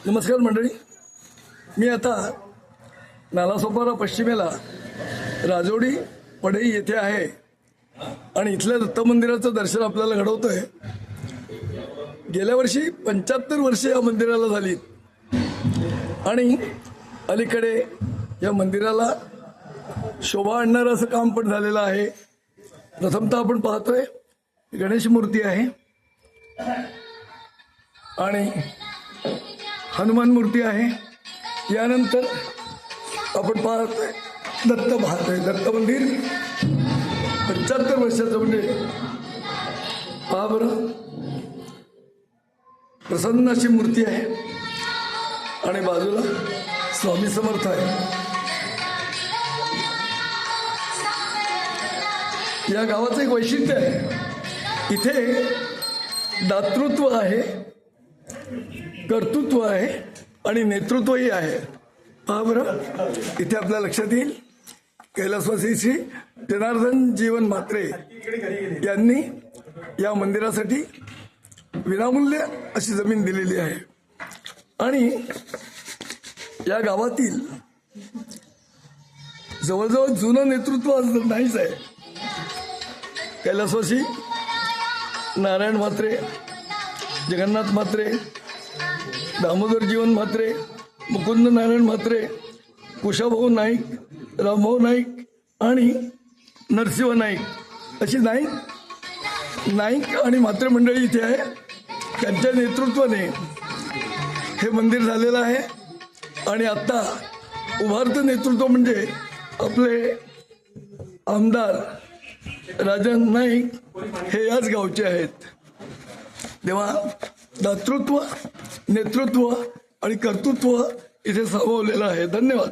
नमस्कार मंडळी, मी आता नालासोपारा पश्चिमेला राजोडी पडई येथे आहे आणि इथल्या दत्त मंदिराचं दर्शन आपल्याला घडवतोय. गेल्या वर्षी 75 वर्षे या मंदिराला झाली आणि अलीकडे या मंदिराला शोभा आणणारं असं काम पण झालेलं आहे. प्रथमतः आपण पाहतोय गणेश मूर्ती आहे आणि हनुमान मूर्ती आहे. यानंतर आपण पाहतोय दत्त पाहतोय. दत्त मंदिर 75 वर्षाचं म्हणजे पहा बरं, प्रसन्न अशी मूर्ती आहे आणि बाजूला स्वामी समर्थ आहे. या गावाचं एक वैशिष्ट्य आहे, इथे दातृत्व आहे, कर्तृत्व आहे आणि नेतृत्वही आहे. पहा बरं, इथे आपल्या लक्षात येईल कैलासवासी श्री जनार्दन जीवन म्हात्रे यांनी या मंदिरासाठी विनामूल्य अशी जमीन दिलेली आहे आणि या गावातील जवळजवळ जुनं नेतृत्व आज नाहीच आहे. कैलासवासी नारायण म्हात्रे, जगन्नाथ म्हात्रे, दामोदर जीवन म्हात्रे, मुकुंद नारायण म्हात्रे, कुशाभाऊ नाईक, रामभाऊ नाईक आणि नरसिंह नाईक अशी नाईक आणि म्हात्रे मंडळी इथे आहे. त्यांच्या नेतृत्वाने हे मंदिर झालेलं आहे आणि आत्ता उभारतं नेतृत्व म्हणजे आपले आमदार राजन नाईक हे याच गावचे आहेत. तेव्हा दातृत्व, नेतृत्व आणि कर्तृत्व इथे सामावलेलं आहे. धन्यवाद.